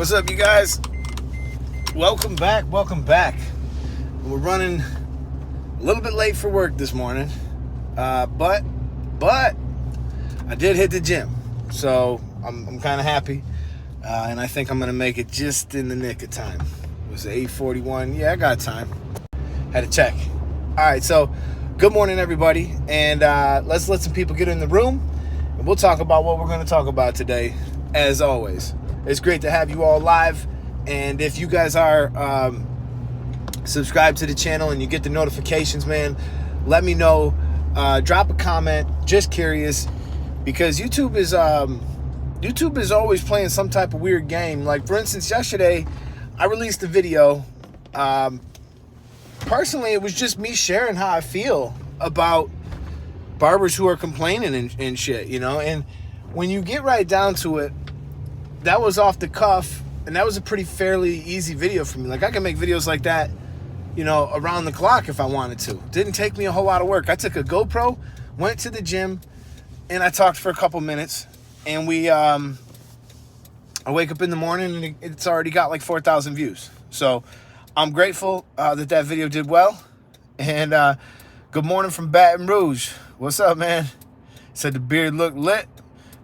What's up, you guys? Welcome back. We're running a little bit late for work this morning, but I did hit the gym, so I'm kind of happy, and I think I'm gonna make it just in the nick of time. It was 8:41. Yeah, I got time. Had to check. All right, so good morning, everybody, and let's let some people get in the room, and we'll talk about what we're going to talk about today. As always, it's great to have you all live, and if you guys are subscribed to the channel and you get the notifications, man, let me know. Drop a comment. Just curious, because YouTube is always playing some type of weird game. Like, for instance, yesterday I released a video. Personally, it was just me sharing how I feel about barbers who are complaining and shit, you know. And when you get right down to it, that was off the cuff, and that was a pretty fairly easy video for me. Like, I can make videos like that, you know, around the clock if I wanted to. Didn't take me a whole lot of work. I took a GoPro, went to the gym, and I talked for a couple minutes. And I wake up in the morning and it's already got like 4,000 views. So I'm grateful that video did well. And good morning from Baton Rouge. What's up, man? Said the beard looked lit.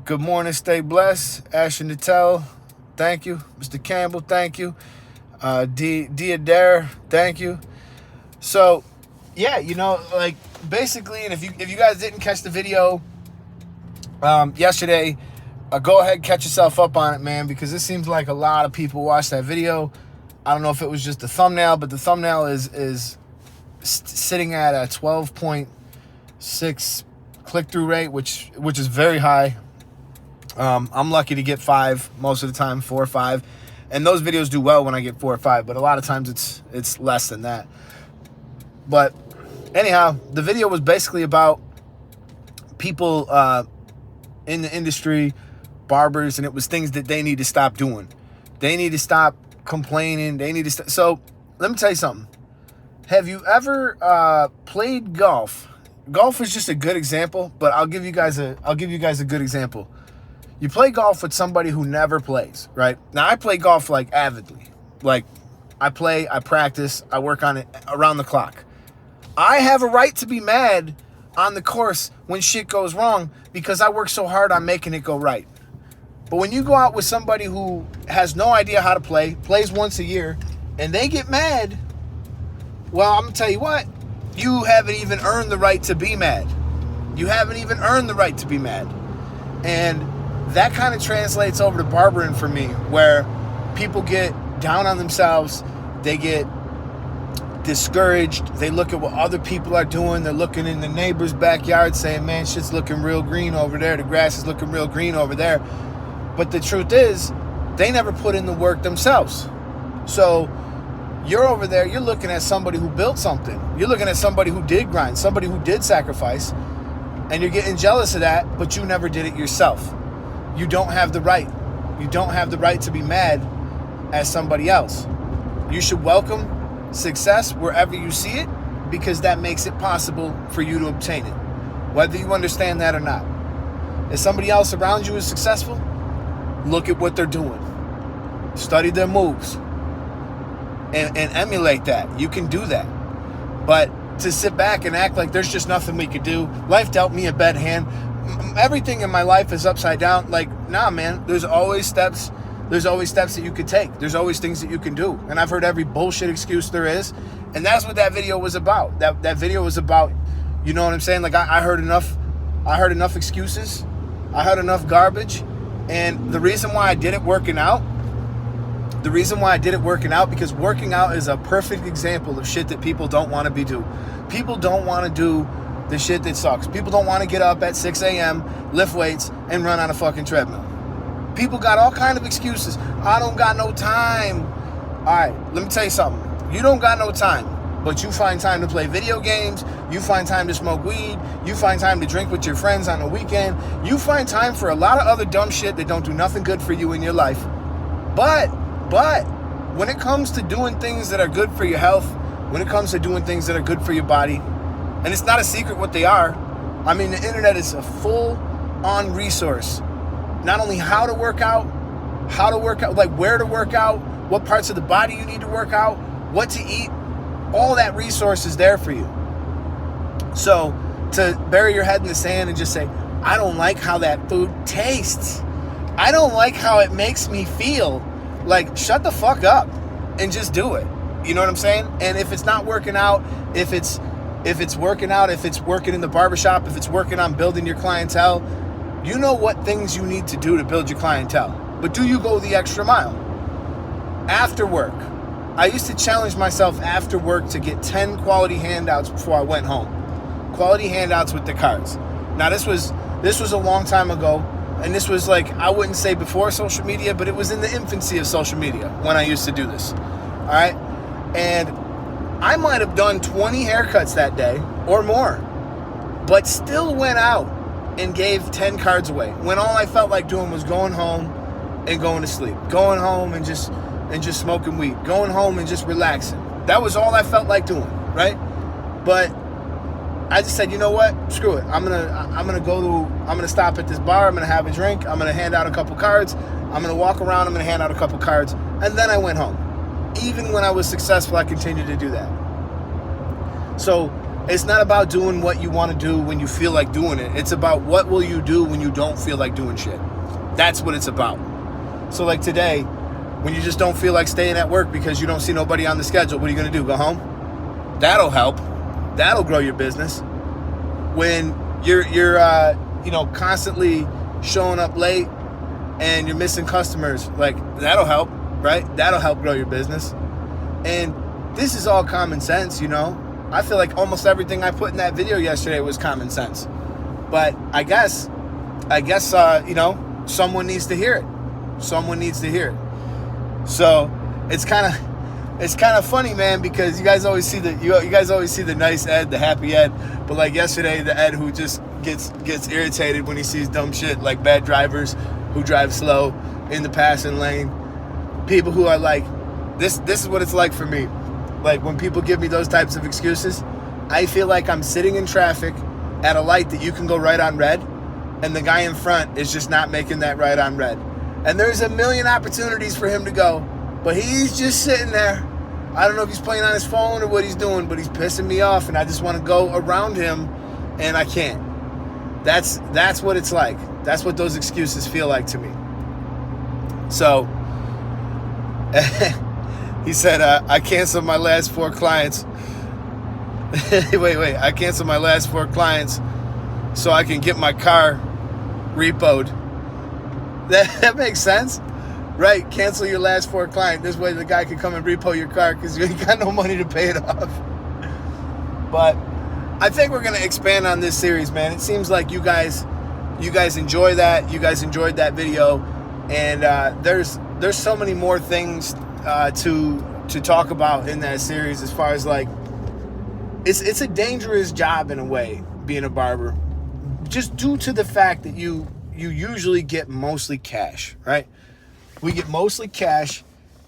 Good morning, stay blessed. Ashton Natel, thank you. Mr. Campbell, thank you. Diadair, thank you. So, yeah, you know, like, basically, and if you guys didn't catch the video yesterday, go ahead and catch yourself up on it, man, because it seems like a lot of people watched that video. I don't know if it was just the thumbnail, but the thumbnail is sitting at a 12.6 click-through rate, which is very high. I'm lucky to get 5 most of the time, 4 or 5, and those videos do well when I get 4 or 5. But a lot of times it's less than that. But anyhow, the video was basically about people in the industry, barbers, and it was things that they need to stop doing. They need to stop complaining. They need to so let me tell you something. Have you ever played golf? Golf is just a good example, but I'll give you guys a good example. You play golf with somebody who never plays, right? Now, I play golf like avidly. Like, I play, I practice, I work on it around the clock. I have a right to be mad on the course when shit goes wrong because I work so hard on making it go right. But when you go out with somebody who has no idea how to play, plays once a year, and they get mad, well, I'm going to tell you what, you haven't even earned the right to be mad. You haven't even earned the right to be mad. And that kind of translates over to barbering for me, where people get down on themselves, they get discouraged, they look at what other people are doing, they're looking in the neighbor's backyard saying, man, shit's looking real green over there, the grass is looking real green over there. But the truth is, they never put in the work themselves. So you're over there, you're looking at somebody who built something. You're looking at somebody who did grind, somebody who did sacrifice, and you're getting jealous of that, but you never did it yourself. You don't have the right. You don't have the right to be mad at somebody else. You should welcome success wherever you see it, because that makes it possible for you to obtain it, whether you understand that or not. If somebody else around you is successful, look at what they're doing. Study their moves and emulate that. You can do that. But to sit back and act like there's just nothing we could do, life dealt me a bad hand, everything in my life is upside down, like, nah, man, there's always steps that you could take. There's always things that you can do. And I've heard every bullshit excuse there is, and that's what that video was about. That video was about, you know what I'm saying? Like, I heard enough excuses. I heard enough garbage. And the reason why I did it working out, because working out is a perfect example of shit that people don't want to be do. People don't want to do the shit that sucks. People don't want to get up at 6 a.m., lift weights, and run on a fucking treadmill. People got all kind of excuses. I don't got no time. All right, let me tell you something. You don't got no time, but you find time to play video games. You find time to smoke weed. You find time to drink with your friends on the weekend. You find time for a lot of other dumb shit that don't do nothing good for you in your life. But when it comes to doing things that are good for your health, when it comes to doing things that are good for your body, and it's not a secret what they are. I mean, the internet is a full-on resource. Not only how to work out, how to work out, like where to work out, what parts of the body you need to work out, what to eat. All that resource is there for you. So to bury your head in the sand and just say, I don't like how that food tastes, I don't like how it makes me feel, like, shut the fuck up and just do it. You know what I'm saying? And if it's not working out, if it's working out, if it's working in the barbershop, if it's working on building your clientele, you know what things you need to do to build your clientele. But do you go the extra mile? After work, I used to challenge myself after work to get 10 quality handouts before I went home. Quality handouts with the cards. Now this was a long time ago, and this was like, I wouldn't say before social media, but it was in the infancy of social media when I used to do this. All right? And I might have done 20 haircuts that day or more, but still went out and gave 10 cards away when all I felt like doing was going home and going to sleep, going home and just smoking weed, going home and just relaxing. That was all I felt like doing, right? But I just said, you know what? Screw it. I'm gonna stop at this bar. I'm gonna have a drink. I'm gonna hand out a couple cards. I'm gonna walk around. I'm gonna hand out a couple cards, and then I went home. Even when I was successful, I continued to do that. So it's not about doing what you want to do when you feel like doing it. It's about what will you do when you don't feel like doing shit. That's what it's about. So like today, when you just don't feel like staying at work because you don't see nobody on the schedule, what are you going to do? Go home? That'll help. That'll grow your business. When you're constantly showing up late and you're missing customers, like, that'll help. Right? That'll help grow your business. And this is all common sense, you know? I feel like almost everything I put in that video yesterday was common sense. But I guess, someone needs to hear it. Someone needs to hear it. So it's kind of funny, man, because you guys always see the nice Ed, the happy Ed. But like yesterday, the Ed who just gets irritated when he sees dumb shit like bad drivers who drive slow in the passing lane. People who are like, this is what it's like for me. Like when people give me those types of excuses, I feel like I'm sitting in traffic at a light that you can go right on red, and the guy in front is just not making that right on red. And there's a million opportunities for him to go, but he's just sitting there. I don't know if he's playing on his phone or what he's doing, but he's pissing me off, and I just want to go around him, and I can't. That's what it's like. That's what those excuses feel like to me. So he said, I canceled my last 4 clients. Wait. I canceled my last 4 clients so I can get my car repoed. That makes sense, right? Cancel your last 4 clients. This way the guy can come and repo your car because you ain't got no money to pay it off. But I think we're going to expand on this series, man. It seems like you guys enjoy that. You guys enjoyed that video. And there's so many more things to talk about in that series, as far as like, it's a dangerous job in a way, being a barber, just due to the fact that you usually get mostly cash, right? We get mostly cash,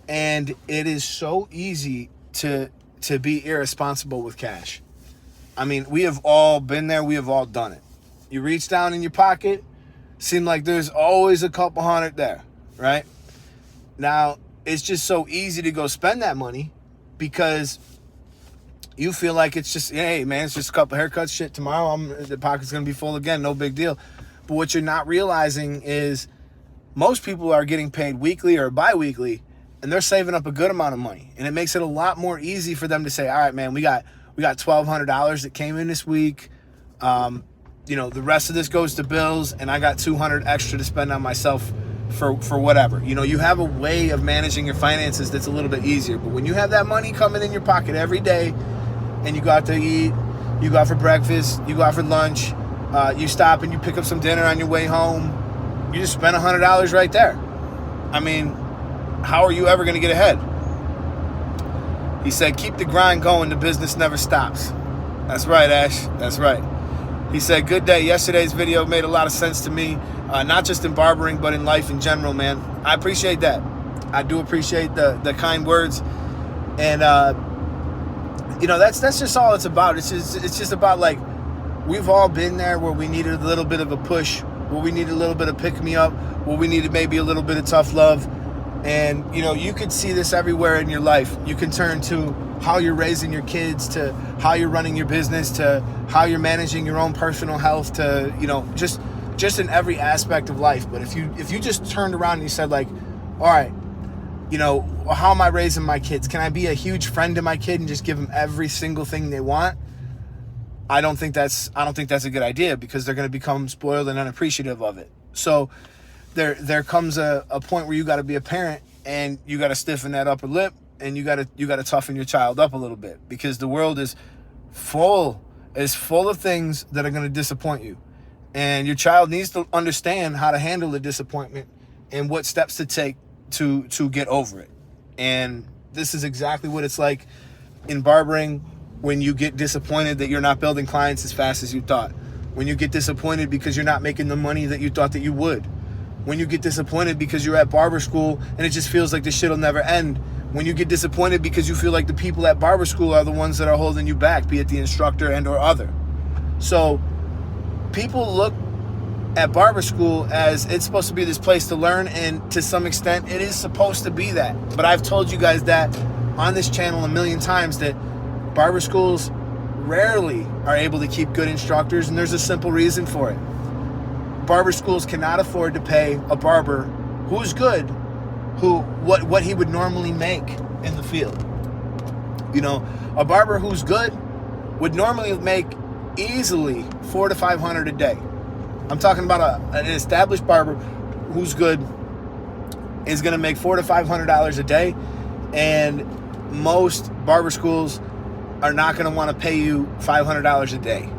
and it is so easy to be irresponsible with cash. I mean, we have all been there. We have all done it. You reach down in your pocket, seem like there's always a couple hundred there, right? Now, it's just so easy to go spend that money because you feel like it's just, hey, man, it's just a couple haircuts. Shit, tomorrow the pocket's going to be full again. No big deal. But what you're not realizing is most people are getting paid weekly or bi-weekly, and they're saving up a good amount of money. And it makes it a lot more easy for them to say, all right, man, we got $1,200 that came in this week. The rest of this goes to bills, and I got $200 extra to spend on myself for whatever. You have a way of managing your finances that's a little bit easier. But when you have that money coming in your pocket every day, and you go out to eat, you go out for breakfast, you go out for lunch, you stop and you pick up some dinner on your way home, you just spent $100 right there. I mean, how are you ever going to get ahead? He said, keep the grind going. The business never stops. That's right, Ash. That's right. He said, good day. Yesterday's video made a lot of sense to me, not just in barbering, but in life in general, man. I appreciate that. I do appreciate the kind words. And, that's just all it's about. It's just about, like, we've all been there where we needed a little bit of a push where we need a little bit of pick-me-up, where we needed maybe a little bit of tough love. And, you know, you could see this everywhere in your life. You can turn to how you're raising your kids, to how you're running your business, to how you're managing your own personal health, to, you know, just in every aspect of life. But if you just turned around and you said, like, all right, you know, how am I raising my kids? Can I be a huge friend to my kid and just give them every single thing they want? I don't think that's a good idea, because they're going to become spoiled and unappreciative of it. So there comes a point where you got to be a parent, and you got to stiffen that upper lip, and you got to toughen your child up a little bit, because the world is full of things that are going to disappoint you, and your child needs to understand how to handle the disappointment and what steps to take to get over it. And this is exactly what it's like in barbering. When you get disappointed that you're not building clients as fast as you thought. When you get disappointed because you're not making the money that you thought that you would. When you get disappointed because you're at barber school and it just feels like this shit will never end. When you get disappointed because you feel like the people at barber school are the ones that are holding you back, be it the instructor and or other. So people look at barber school as it's supposed to be this place to learn, and to some extent it is supposed to be that. But I've told you guys that on this channel a million times, that barber schools rarely are able to keep good instructors, and there's a simple reason for it. Barber schools cannot afford to pay a barber who's good, what he would normally make in the field. You know, a barber who's good would normally make easily $400 to $500 a day. I'm talking about an established barber who's good is going to make $400 to $500 a day, and most barber schools are not going to want to pay you $500 a day.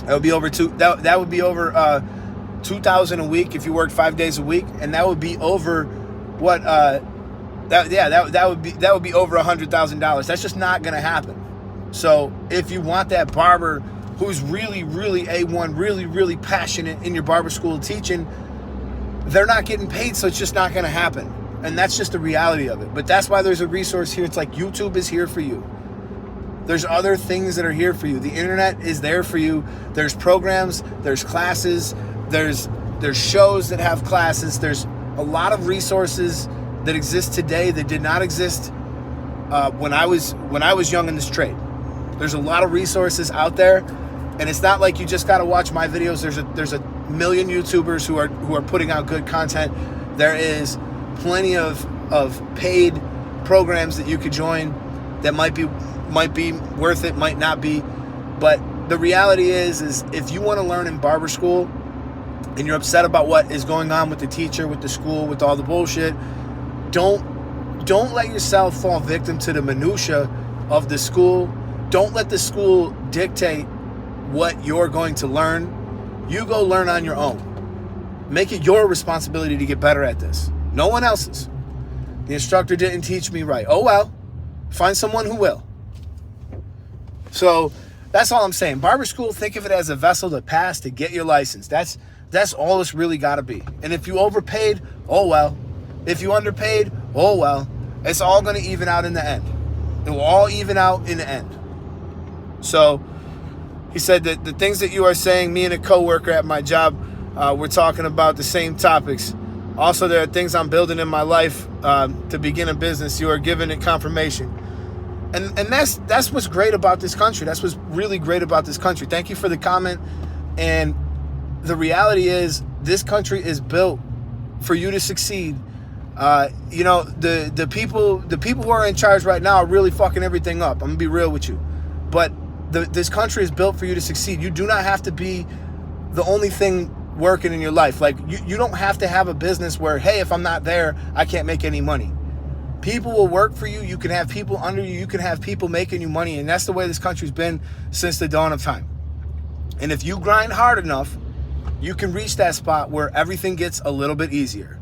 That would be over that would be over $2,000 a week if you worked 5 days a week, and that would be over what that would be over $100,000. That's just not going to happen. So if you want that barber who's really, really A1, really, really passionate in your barber school teaching, they're not getting paid, so it's just not going to happen. And that's just the reality of it. But that's why there's a resource here. It's like YouTube is here for you. There's other things that are here for you. The internet is there for you. There's programs, there's classes, there's shows that have classes. There's a lot of resources that exist today that did not exist when I was young in this trade. There's a lot of resources out there, and it's not like you just got to watch my videos. There's a million YouTubers who are putting out good content. There is plenty of paid programs that you could join that might be worth it, might not be. But the reality is if you want to learn in barber school and you're upset about what is going on with the teacher, with the school, with all the bullshit, don't let yourself fall victim to the minutia of the school. Don't let the school dictate what you're going to learn. You go learn on your own. Make it your responsibility to get better at this. No one else's. The instructor didn't teach me right. Oh well, find someone who will. So that's all I'm saying. Barber school, think of it as a vessel to pass to get your license. That's all it's really got to be. And if you overpaid, oh well. If you underpaid, oh well. It's all going to even out in the end. It will all even out in the end. So he said that the things that you are saying, me and a coworker at my job, we're talking about the same topics. Also, there are things I'm building in my life to begin a business. You are giving it confirmation. And that's what's great about this country. That's what's really great about this country. Thank you for the comment. And the reality is this country is built for you to succeed. You know, the people who are in charge right now are really fucking everything up. I'm gonna be real with you. But this country is built for you to succeed. You do not have to be the only thing working in your life. Like you don't have to have a business where, hey, if I'm not there, I can't make any money. People will work for you. You can have people under you. You can have people making you money. And that's the way this country's been since the dawn of time. And if you grind hard enough, you can reach that spot where everything gets a little bit easier.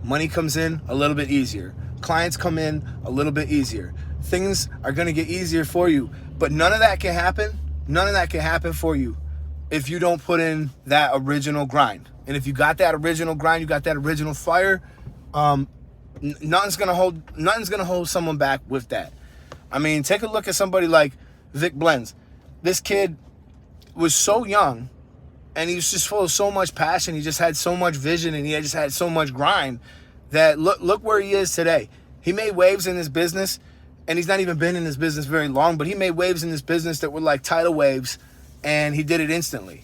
Money comes in a little bit easier. Clients come in a little bit easier. Things are going to get easier for you. But none of that can happen. None of that can happen for you if you don't put in that original grind. And if you got that original grind, you got that original fire, nothing's gonna hold someone back with that. I mean, take a look at somebody like Vic Blends. This kid was so young And he was just full of so much passion. He just had so much vision, and he just had so much grind that look where he is today. He made waves in his business, and he's not even been in this business very long, but he made waves in this business that were like tidal waves, and he did it instantly.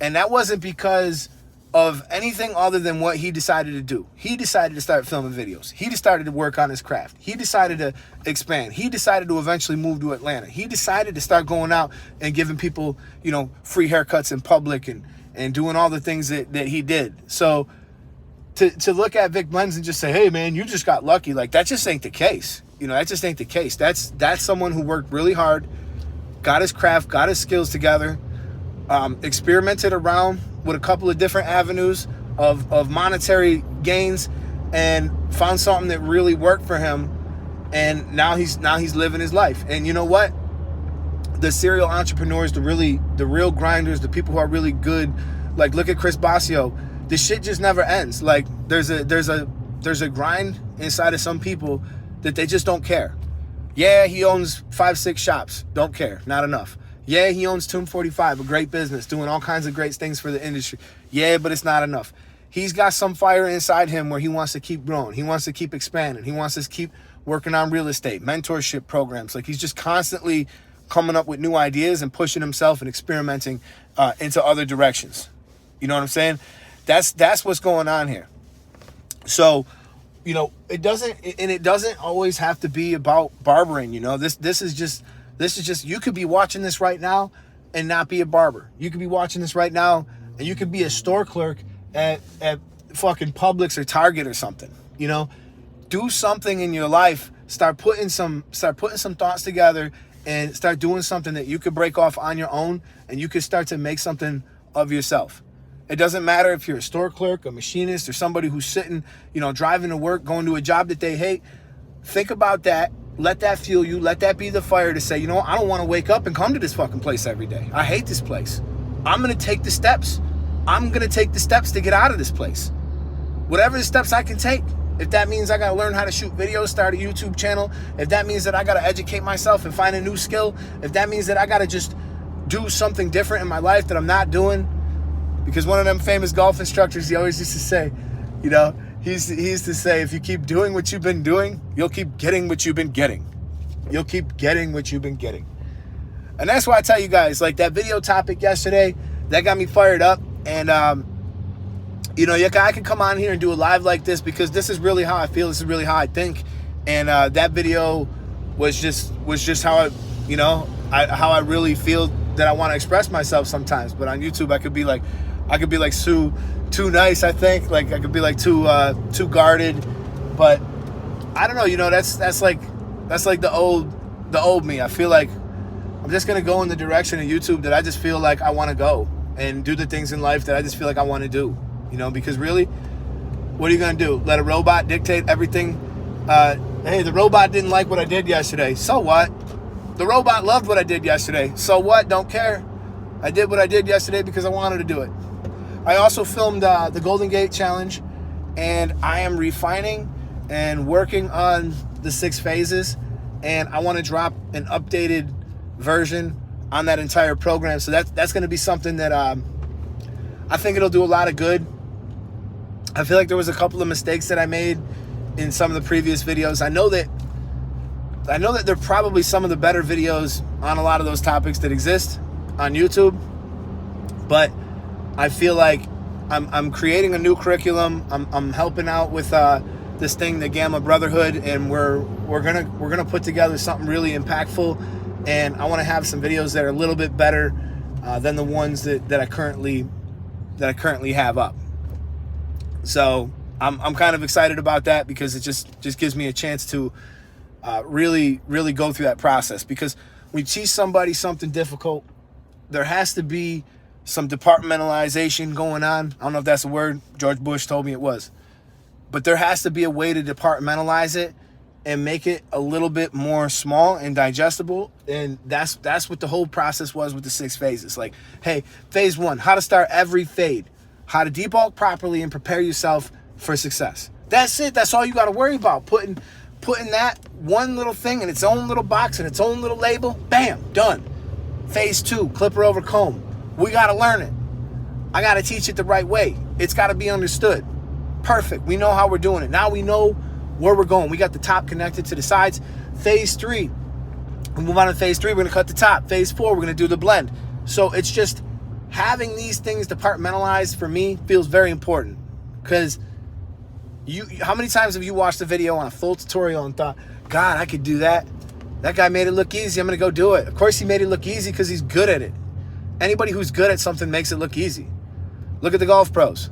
And that wasn't because of anything other than what he decided to do. He decided to start filming videos. He decided to work on his craft. He decided to expand. He decided to eventually move to Atlanta. He decided to start going out and giving people, you know, free haircuts in public and doing all the things that he did. So to look at Vic Blends and just say, hey man, you just got lucky, like that just ain't the case. You know, that just ain't the case. That's someone who worked really hard, got his craft, got his skills together, experimented around with a couple of different avenues of monetary gains, and found something that really worked for him. And now he's living his life. And you know what? The serial entrepreneurs, the real grinders, the people who are really good, like look at Chris Basio. The shit just never ends. Like there's a grind inside of some people that they just don't care. Yeah, he owns 5-6 shops. Don't care. Not enough. Yeah, he owns Tomb 45, a great business, doing all kinds of great things for the industry. Yeah, but it's not enough. He's got some fire inside him where he wants to keep growing. He wants to keep expanding. He wants to keep working on real estate, mentorship programs. Like he's just constantly coming up with new ideas and pushing himself and experimenting into other directions. You know what I'm saying? That's what's going on here. So, you know, it doesn't always have to be about barbering. You know, this is just, you could be watching this right now and not be a barber. You could be watching this right now and you could be a store clerk at fucking Publix or Target or something. You know, do something in your life. Start putting some thoughts together and start doing something that you could break off on your own, and you could start to make something of yourself. It doesn't matter if you're a store clerk, a machinist, or somebody who's sitting, you know, driving to work, going to a job that they hate. Think about that. Let that fuel you. Let that be the fire to say, you know what? I don't want to wake up and come to this fucking place every day. I hate this place. I'm going to take the steps. I'm going to take the steps to get out of this place. Whatever the steps I can take. If that means I got to learn how to shoot videos, start a YouTube channel. If that means that I got to educate myself and find a new skill. If that means that I got to just do something different in my life that I'm not doing. Because one of them famous golf instructors, he always used to say, you know, he used to say, if you keep doing what you've been doing, you'll keep getting what you've been getting. You'll keep getting what you've been getting. And that's why I tell you guys, like that video topic yesterday, that got me fired up. And, you know, I can come on here and do a live like this because this is really how I feel. This is really how I think. And that video was just how I, you know, how I really feel that I want to express myself sometimes. But on YouTube, I could be like too nice, I think. Like I could be like too guarded. But I don't know, you know, that's like the old me. I feel like I'm just gonna go in the direction of YouTube that I just feel like I want to go, and do the things in life that I just feel like I want to do. You know, because really, what are you gonna do? Let a robot dictate everything? Hey, the robot didn't like what I did yesterday. So what? The robot loved what I did yesterday. So what? Don't care. I did what I did yesterday because I wanted to do it. I also filmed the Golden Gate Challenge, and I am refining and working on the 6 phases, and I want to drop an updated version on that entire program. So that's going to be something that I think it'll do a lot of good. I feel like there was a couple of mistakes that I made in some of the previous videos. I know that they're probably some of the better videos on a lot of those topics that exist on YouTube, but I feel like I'm creating a new curriculum. I'm helping out with this thing, the Gamma Brotherhood, and we're gonna put together something really impactful. And I want to have some videos that are a little bit better than the ones that I currently have up. So I'm kind of excited about that because it just gives me a chance to really go through that process. Because when you teach somebody something difficult, there has to be some departmentalization going on. I don't know if that's a word. George Bush told me it was. But there has to be a way to departmentalize it and make it a little bit more small and digestible. And that's what the whole process was with the 6 phases. Like, hey, phase 1, how to start every fade, how to debulk properly and prepare yourself for success. That's it. That's all you got to worry about. Putting that one little thing in its own little box and its own little label. Bam, done. Phase 2, clipper over comb. We got to learn it. I got to teach it the right way. It's got to be understood. Perfect. We know how we're doing it. Now we know where we're going. We got the top connected to the sides. Phase 3. We move on to phase 3. We're going to cut the top. Phase 4, we're going to do the blend. So it's just having these things departmentalized for me feels very important. Because how many times have you watched a video on a full tutorial and thought, God, I could do that. That guy made it look easy. I'm going to go do it. Of course he made it look easy because he's good at it. Anybody who's good at something makes it look easy. Look at the golf pros.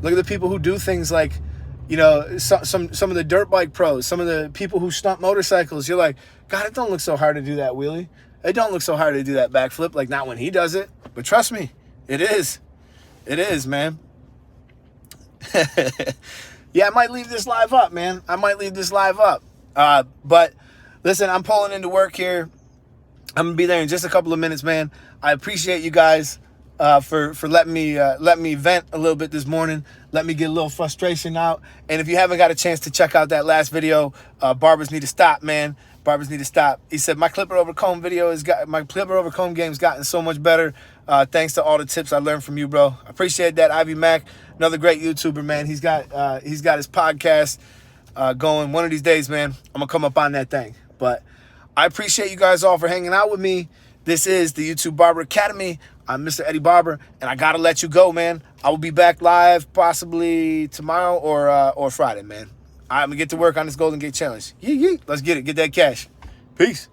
Look at the people who do things like, you know, some of the dirt bike pros, some of the people who stunt motorcycles. You're like, God, it don't look so hard to do that wheelie. It don't look so hard to do that backflip. Like, not when he does it. But trust me, it is. It is, man. Yeah, I might leave this live up, man. I might leave this live up. But listen, I'm pulling into work here. I'm gonna be there in just a couple of minutes, man. I appreciate you guys for letting me vent a little bit this morning. Let me get a little frustration out. And if you haven't got a chance to check out that last video, Barbers Need to Stop, man. Barbers Need to Stop. He said my clipper over comb my clipper over comb game's gotten so much better thanks to all the tips I learned from you, bro. I appreciate that. Ivy Mac, another great YouTuber, man. He's got his podcast going. One of these days, man, I'm gonna come up on that thing. But I appreciate you guys all for hanging out with me. This is the YouTube Barber Academy. I'm Mr. Eddie Barber, and I gotta let you go, man. I will be back live possibly tomorrow or Friday, man. I'm gonna get to work on this Golden Gate Challenge. Yee. Let's get it. Get that cash. Peace.